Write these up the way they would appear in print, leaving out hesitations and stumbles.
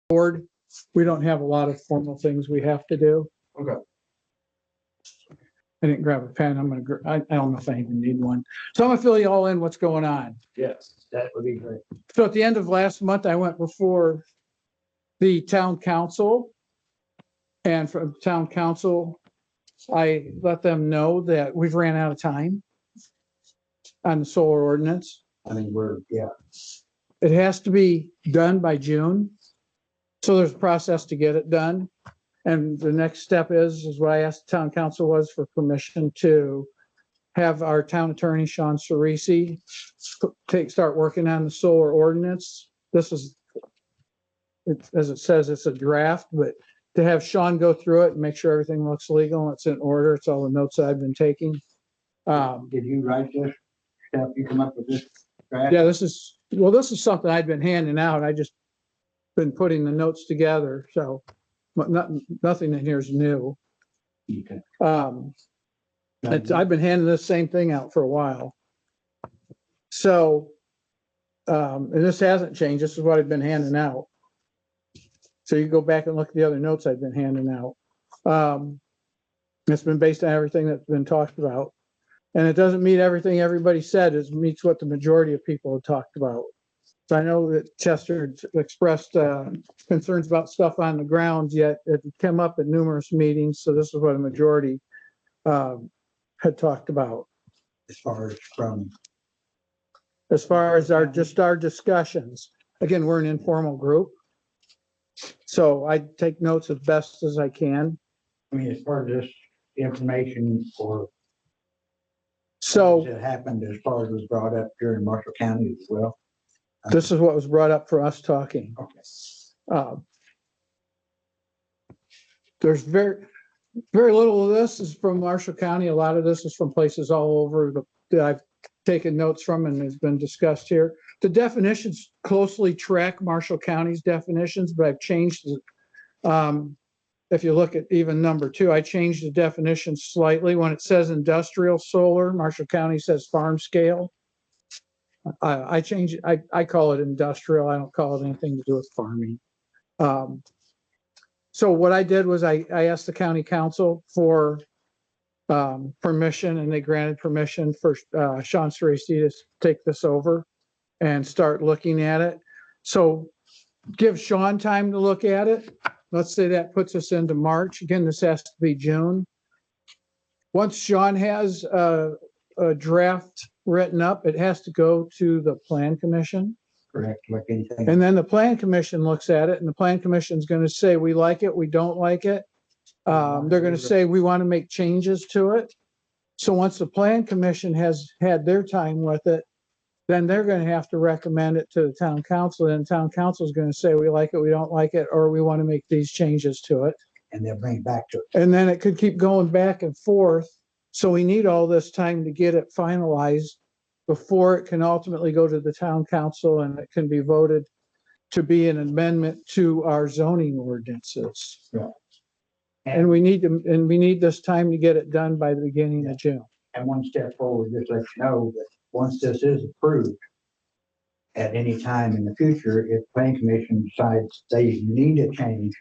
board, we don't have a lot of formal things we have to do. Okay. I didn't grab a pen. I don't know if I even need one. So I'm gonna fill you all in what's going on. Yes, that would be great. So at the end of last month, I went before the town council. And from town council, I let them know that we've ran out of time on the solar ordinance. I mean, It has to be done by June. So there's a process to get it done. And the next step is what I asked the town council was for permission to have our town attorney, Sean Cerisi, start working on the solar ordinance. This is, as it says, it's a draft, but to have Sean go through it and make sure everything looks legal and it's in order. It's all the notes I've been taking. did you write this stuff? You come up with this draft? Yeah, this is something I'd been handing out. I just been putting the notes together. So nothing in here is new. Okay. I've been handing this same thing out for a while. So, and this hasn't changed. This is what I've been handing out. So you go back and look at the other notes I've been handing out. It's been based on everything that's been talked about. And it doesn't meet everything everybody said. It meets what the majority of people have talked about. So I know that Chester expressed concerns about stuff on the grounds, yet it came up at numerous meetings. So this is what a majority had talked about. As far as our discussions. Again, we're an informal group. So I take notes as best as I can. I mean, as far as this information or So things that happened, as far as was brought up here in Marshall County as well. this is what was brought up for us talking. Okay. There's very little of this is from Marshall County. A lot of this is from places all over that I've taken notes from and has been discussed here. The definitions closely track Marshall County's definitions, but I've changed it. If you look at even number 2, I changed the definition slightly. When it says industrial solar, Marshall County says farm scale. I change it. I call it industrial. I don't call it anything to do with farming. So what I did was I asked the county council for permission, and they granted permission for Sean Cerisi to take this over and start looking at it. So give Sean time to look at it. Let's say that puts us into March. Again, this has to be June. Once Sean has a draft written up, it has to go to the plan commission. Correct, like anything. And then the plan commission looks at it, and the plan commission is going to say, we like it, we don't like it. They're going to say, we want to make changes to it. So once the plan commission has had their time with it, then they're going to have to recommend it to the town council, and town council is going to say, we like it, we don't like it, or we want to make these changes to it. And they'll bring it back to it. And then it could keep going back and forth. So we need all this time to get it finalized before it can ultimately go to the town council and it can be voted to be an amendment to our zoning ordinances. Yeah. And we need this time to get it done by the beginning of June. And one step forward, just let you know that once this is approved, at any time in the future, if planning commission decides they need a change,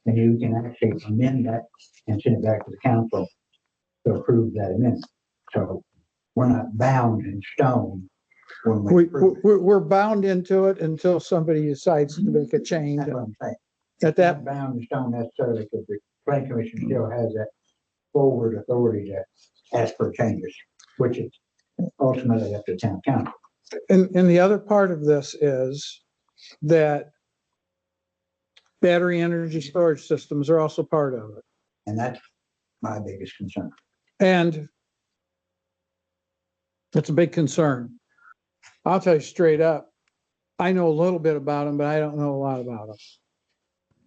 then you can actually amend that and send it back to the council to approve that amendment. So we're not bound in stone when we approve it. We're bound into it until somebody decides to make a change. That's what I'm saying. At that, Not bound in stone necessarily, because the planning commission still has that forward authority to ask for changes, which is ultimately up to town council. and the other part of this is that battery energy storage systems are also part of it. And that's my biggest concern. And it's a big concern. I'll tell you straight up, I know a little bit about them, but I don't know a lot about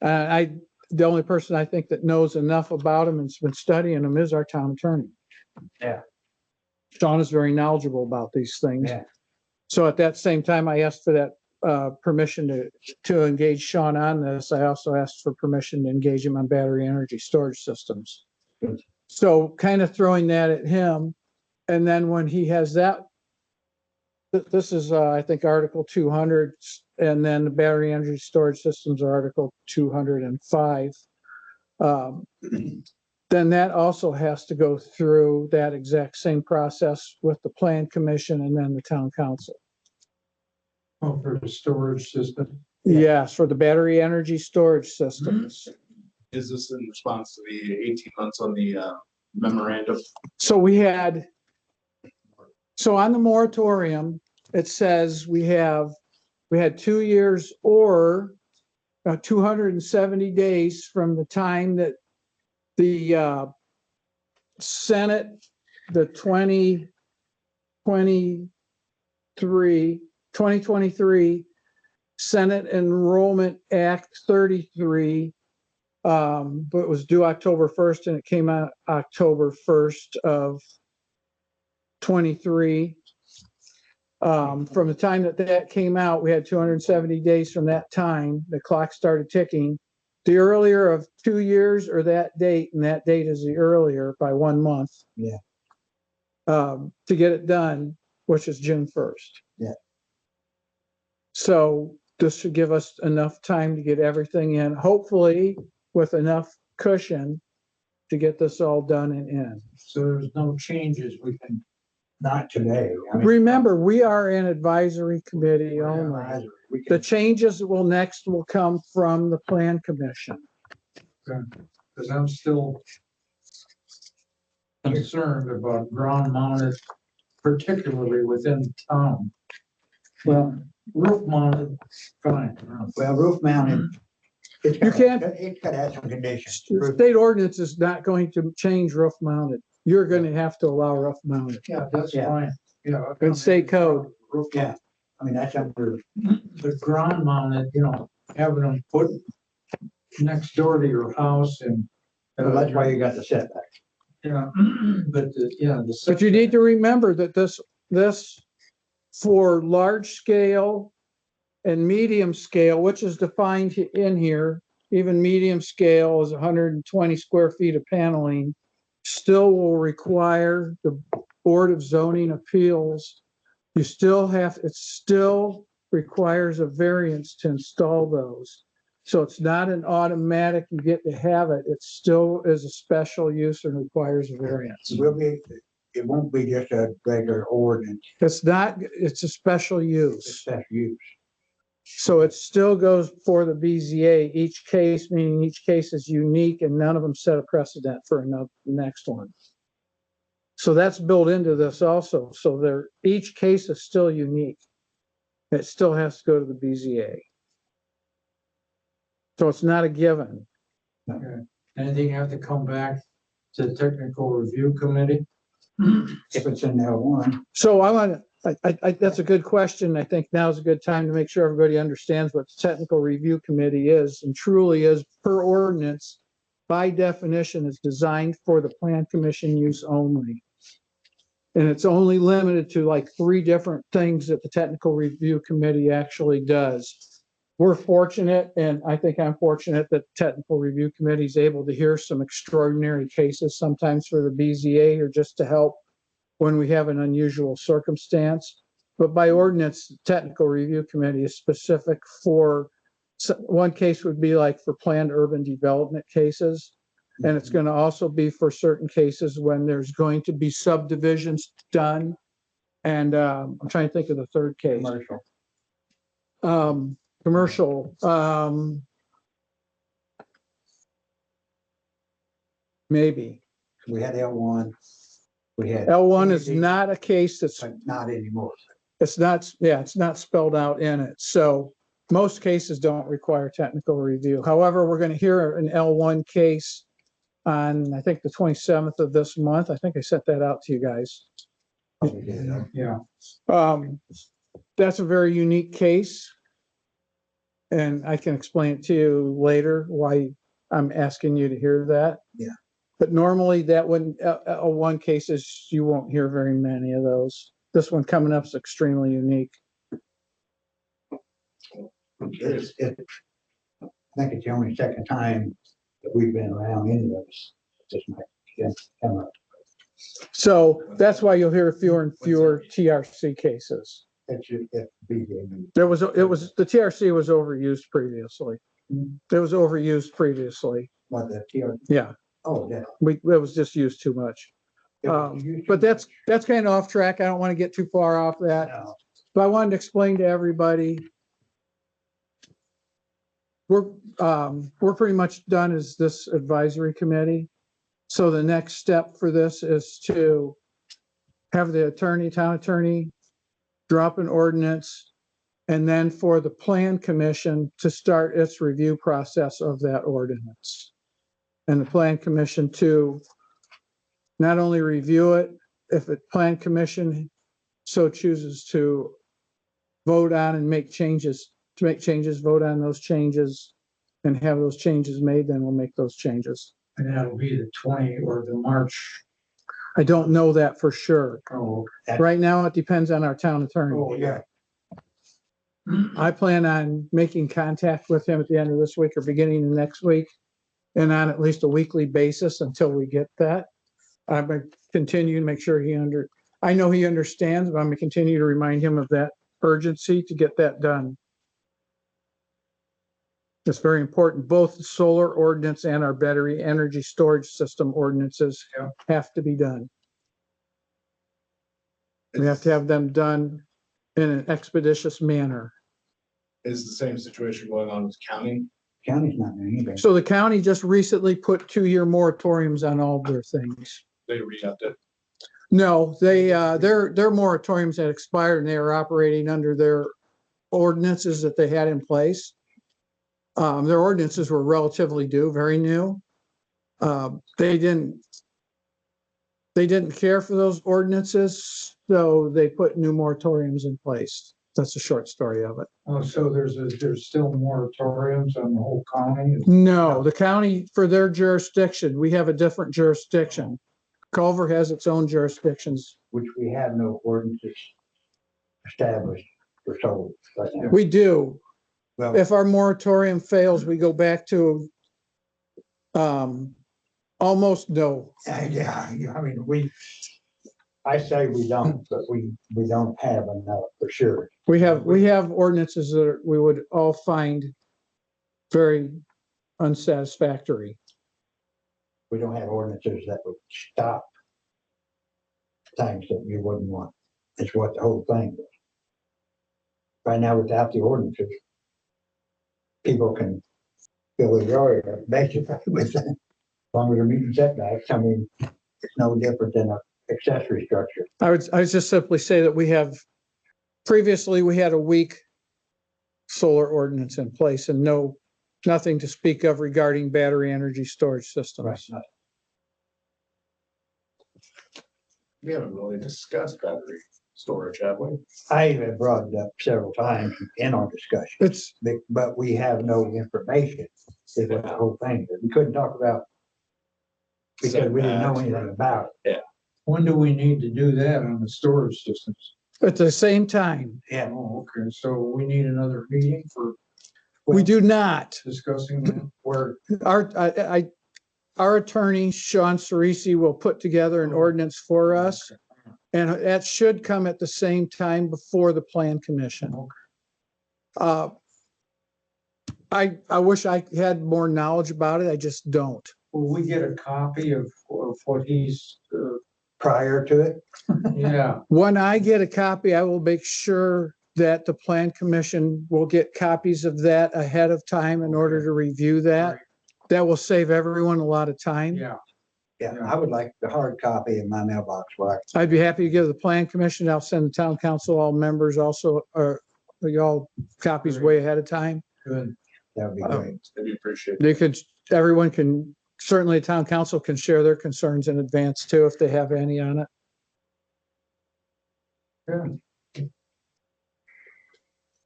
them. The only person I think that knows enough about them and's been studying them is our town attorney. Yeah. Sean is very knowledgeable about these things. Yeah. So at that same time, I asked for that permission to engage Sean on this. I also asked for permission to engage him on battery energy storage systems. Good. So kind of throwing that at him. And then when he has that This is, I think, Article 200, and then the battery energy storage systems are Article 205. Then that also has to go through that exact same process with the plan commission and then the town council. Oh, for the storage system. Yes, for the battery energy storage systems. Is this in response to the 18 months on the memorandum? So on the moratorium, it says we had 2 years or 270 days from the time that the Senate, the 2023 Senate Enrollment Act 33, but it was due October 1st and it came out October 1st of 23. From the time that came out, we had 270 days from that time. The clock started ticking. The earlier of 2 years or that date, and that date is the earlier by 1 month. Yeah. To get it done, which is June 1st. Yeah. So this should give us enough time to get everything in, hopefully with enough cushion to get this all done and in. So there's no changes we can. Not today. I mean, Remember, we are an advisory committee only. we The can- changes will come from the plan commission. Because I'm still concerned about ground mounted, particularly within town. Well, Roof mounted, fine. well, roof mounted. It's You gotta- can't- It's gotta have some conditions. The state ordinance is not going to change roof mounted. You're going to have to allow roof mounted. Yeah, that's Yeah. fine. Yeah. And state code. Roof Yeah, I mean, that's under, The ground mounted, having them put next door to your house and. well, that's why you got the setback. Yeah, but the. But you need to remember that this for large scale and medium scale, which is defined in here, even medium scale is 120 square feet of paneling, still will require the Board of Zoning Appeals. It still requires a variance to install those. So it's not an automatic, you get to have it. It still is a special use and requires a variance. It won't be just a regular ordinance, It's a special it's use. special use. So it still goes for the BZA, each case, meaning each case is unique and none of them set a precedent for the next one. So that's built into this also. So each case is still unique. It still has to go to the BZA. So it's not a given. Anything have to come back to the technical review committee? If it's in L1, So that's a good question. I think now is a good time to make sure everybody understands what the technical review committee is and truly is per ordinance. By definition is designed for the plan commission use only. And it's only limited to like 3 different things that the technical review committee actually does. We're fortunate, and I think I'm fortunate that the technical review committee is able to hear some extraordinary cases, sometimes for the BZA or just to help when we have an unusual circumstance. But by ordinance, the technical review committee is specific for, one case would be like for planned urban development cases. And it's going to also be for certain cases when there's going to be subdivisions done. And I'm trying to think of the third case. Commercial. Maybe. we had L1, we had. L1 is not a case that's, But not anymore. it's not spelled out in it. So most cases don't require technical review. However, we're going to hear an L1 case on, I think, the 27th of this month. I think I sent that out to you guys. Probably did, Yeah. That's a very unique case. And I can explain it to you later why I'm asking you to hear that. Yeah. But normally that wouldn't, L1 cases, you won't hear very many of those. This one coming up is extremely unique. I think it's the only second time that we've been around any of us. This might come up. So that's why you'll hear fewer and fewer TRC cases. It should, it be, There was, it was, the TRC was overused previously. It was overused previously. what the TR, Yeah, oh, yeah. it was just used too much. But that's kind of off track. I don't want to get too far off that. No, But I wanted to explain to everybody. We're pretty much done as this advisory committee. So the next step for this is to have the town attorney, drop an ordinance, and then for the plan commission to start its review process of that ordinance. And the plan commission to not only review it, if the plan commission so chooses to vote on and make changes, vote on those changes and have those changes made, then we'll make those changes. And that'll be the 20 or the March. I don't know that for sure. Oh, Right now, it depends on our town attorney. oh, yeah. I plan on making contact with him at the end of this week or beginning of next week, and on at least a weekly basis until we get that. I'm going to continue to make sure I know he understands, but I'm going to continue to remind him of that urgency to get that done. It's very important. Both the solar ordinance and our battery energy storage system ordinances Yeah. have to be done. We have to have them done in an expeditious manner. Is the same situation going on with county? county's not doing anything. So the county just recently put 2-year moratoriums on all their things. They re-upped it. No, their moratoriums had expired and they are operating under their ordinances that they had in place. Their ordinances were relatively very new. They didn't care for those ordinances, so they put new moratoriums in place. That's the short story of it. Oh, so there's still moratoriums on the whole county? No, the county, for their jurisdiction, we have a different jurisdiction. Culver has its own jurisdictions. Which we have no ordinances established for solar right now. We do. Well, If our moratorium fails, we go back to almost no. yeah, I mean, I say we don't, but we don't have enough for sure. We have ordinances that we would all find very unsatisfactory. We don't have ordinances that would stop things that you wouldn't want. It's what the whole thing is. Right now, without the ordinances, people can fill their yard basically with them. As long as they're meeting setbacks, I mean, it's no different than an accessory structure. I would just simply say that previously we had a weak solar ordinance in place and nothing to speak of regarding battery energy storage systems. Right. We haven't really discussed battery storage, have we? I have brought it up several times in our discussion, It's, but we have no information, is what the whole thing is. We couldn't talk about because we didn't know anything about it. When do we need to do that on the storage systems? at the same time, Yeah, Oh, okay, so we need another meeting for we do not. discussing that, where, Our attorney, Sean Cerisi, will put together an ordinance for us, and that should come at the same time before the plan commission. I wish I had more knowledge about it. I just don't. will we get a copy of what he's, prior to it, yeah, When I get a copy, I will make sure that the plan commission will get copies of that ahead of time in order to review that. That will save everyone a lot of time. yeah. yeah, I would like the hard copy in my mailbox where I'd be happy to give the plan commission. I'll send the town council, all members also, y'all copies way ahead of time. Good. that would be Oh. great. It'd be appreciated. Everyone can, certainly town council can share their concerns in advance too, if they have any on it.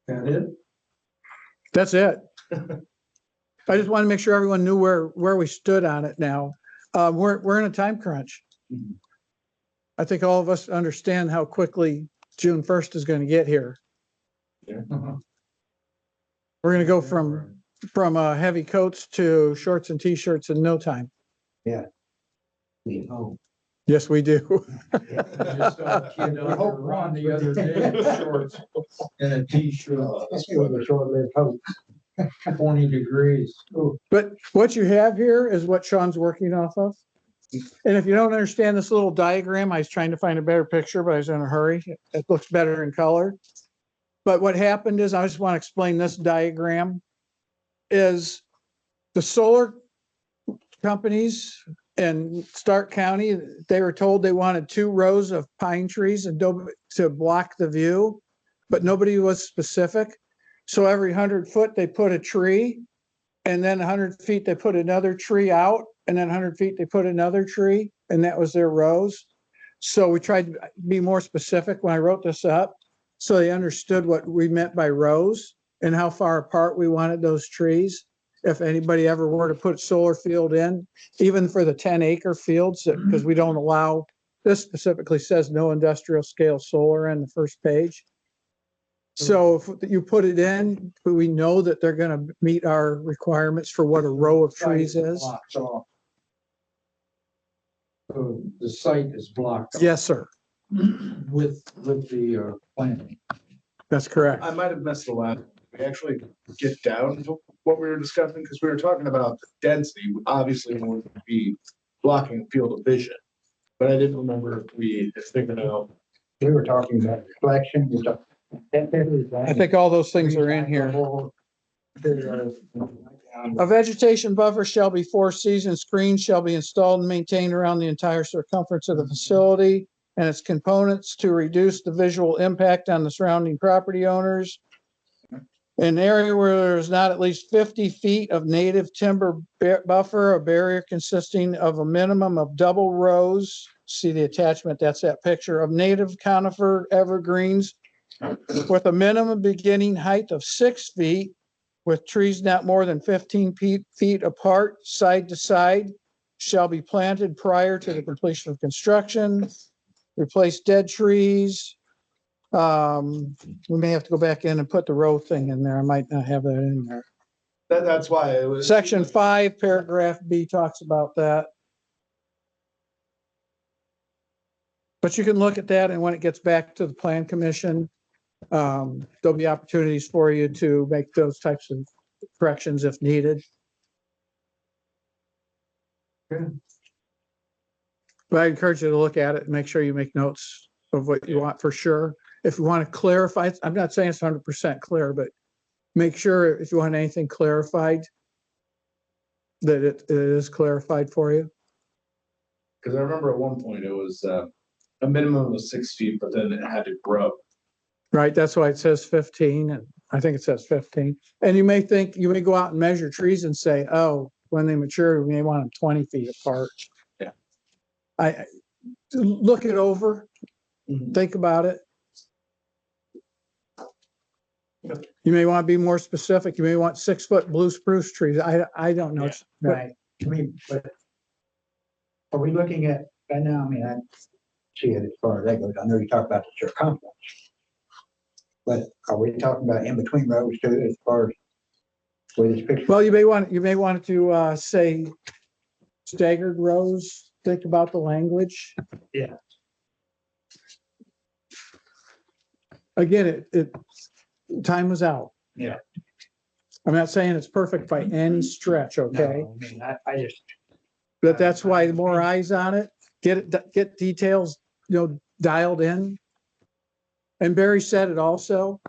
That it? That's it. I just want to make sure everyone knew where we stood on it now. We're in a time crunch. Mhm. I think all of us understand how quickly June 1st is going to get here. Uh-huh. We're going to go from heavy coats to shorts and t-shirts in no time. We hope. Yes, we do. I just saw a kid out there run the other day in shorts and a t-shirt, That's with a short-lived hope. 20 degrees. But what you have here is what Sean's working off of. And if you don't understand this little diagram, I was trying to find a better picture, but I was in a hurry. It looks better in color. But what happened is, I just want to explain this diagram, is the solar companies in Stark County, they were told they wanted 2 rows of pine trees and to block the view, but nobody was specific. So every 100 foot, they put a tree, and then 100 feet, they put another tree out, and then 100 feet, they put another tree, and that was their rows. So we tried to be more specific when I wrote this up, so they understood what we meant by rows and how far apart we wanted those trees. If anybody ever were to put solar field in, even for the 10-acre fields, because we don't allow, this specifically says no industrial scale solar on the first page. So if you put it in, we know that they're gonna meet our requirements for what a row of trees is. Blocks off. So the site is blocked. off Yes, sir. With the planting. That's correct. I might have missed the last, we actually get down to what we were discussing, because we were talking about the density, obviously we would be blocking field of vision. But I didn't remember if they're gonna, We were talking about reflection, we talked. I think all those things are in here. A vegetation buffer shall be 4 seasons. Screens shall be installed and maintained around the entire circumference of the facility and its components to reduce the visual impact on the surrounding property owners. An area where there is not at least 50 feet of native timber buffer, a barrier consisting of a minimum of double rows. See the attachment, that's that picture of native conifer evergreens with a minimum beginning height of 6 feet, with trees not more than 15 feet apart, side to side, shall be planted prior to the completion of construction. Replace dead trees. We may have to go back in and put the row thing in there. I might not have that in there. that's why it was. Section 5, paragraph B talks about that. But you can look at that, and when it gets back to the plan commission, there'll be opportunities for you to make those types of corrections if needed. Good. But I encourage you to look at it and make sure you make notes of what you want for sure. If you want to clarify, I'm not saying it's 100% clear, but make sure if you want anything clarified, that it is clarified for you. Because I remember at one point it was a minimum of 6 feet, but then it had to grow. Right, that's why it says 15, and I think it says 15. And you may think, you may go out and measure trees and say, oh, when they mature, we may want them 20 feet apart. Yeah. I look it over, think about it. Yep. You may want to be more specific. You may want 6-foot blue spruce trees. I don't know. Yeah. But Right, I mean, but are we looking at, right now, I mean, I see it as far as that goes, I know you talk about the circumference. But are we talking about in between rows too, as far as where this picture? Well, you may want to say staggered rows. Think about the language. Yeah. Again, time was out. Yeah. I'm not saying it's perfect by any stretch, okay? No, I mean, I just, But that's why the more eyes on it, get details, dialed in. And Barry said it also.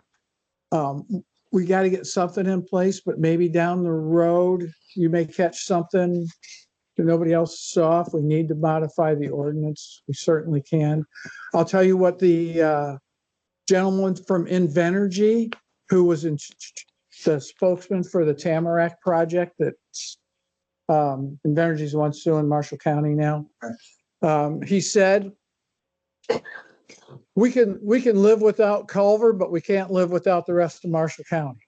We got to get something in place, but maybe down the road, you may catch something that nobody else saw. If we need to modify the ordinance, we certainly can. I'll tell you what the gentleman from Invenergy, who was the spokesman for the Tamarack project, that Invenergy is the one suing Marshall County now. He said, we can live without Culver, but we can't live without the rest of Marshall County.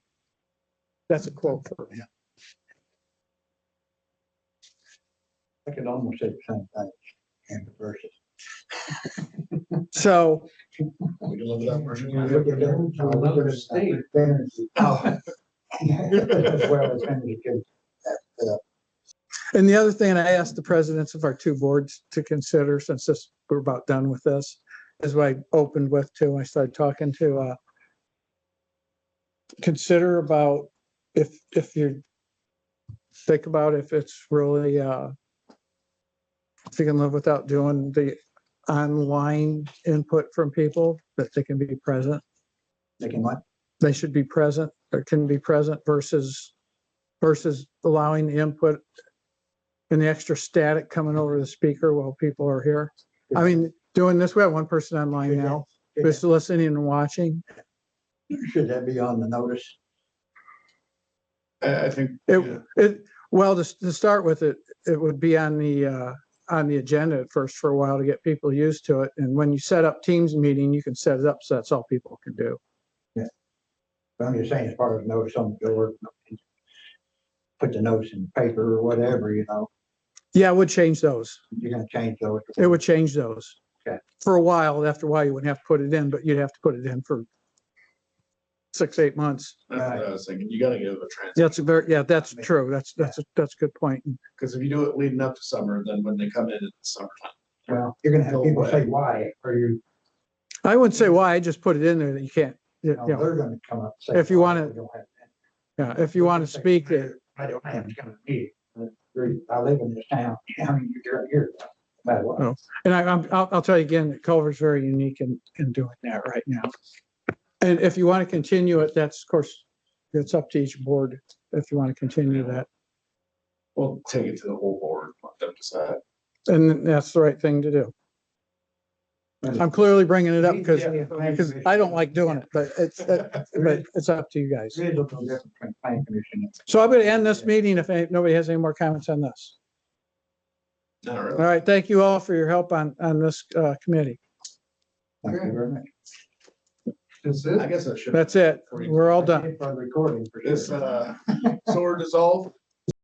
That's a quote from him. I could almost say the same thing in verses. So We can live without Marshall You County. look at that, Another state. As well as energy too. And the other thing I asked the presidents of our two boards to consider, since we're about done with this, is what I opened with too. I started talking to, consider about if you think about if it's really, if you can live without doing the online input from people, that they can be present. They can what? They should be present or can be present versus allowing the input and the extra static coming over the speaker while people are here. I mean, doing this, we have one person online now, just listening and watching. Should that be on the notice? I think, yeah, Well, to start with, it would be on the agenda at first for a while to get people used to it. And when you set up Teams meeting, you can set it up so that's all people can do. But I'm just saying, as far as notice on the door, put the notice in the paper or whatever, you know, Yeah, it would change those. you're gonna change those. It would change those. Okay. For a while, after a while, you wouldn't have to put it in, but you'd have to put it in for 6-8 months. that's what I was thinking. You gotta give a transition. That's true. That's a good point. Because if you do it leading up to summer, then when they come in the summertime. Well, you're gonna have people say, why are you, I wouldn't say why, I just put it in there that you can't, you know, they're gonna come up. and say, If you "Why wanna- we don't have that?" yeah, if you want to speak, I don't have to come to meeting. I live in this town. I mean, you're here. No matter what. Oh. And I'll tell you again, that Culver's very unique in doing that right now. And if you want to continue it, that's, of course, it's up to each board if you want to continue that. We'll take it to the whole board, let them decide. And that's the right thing to do. I'm clearly bringing it up because I don't like doing it, but it's up to you guys. There is a little difference between planning commission. So I'm going to end this meeting if nobody has any more comments on this. Not All really. right, thank you all for your help on this committee. Thank you very much. Is I it? guess I should. That's it. We're all done. For recording. For This, sure. so we're dissolved.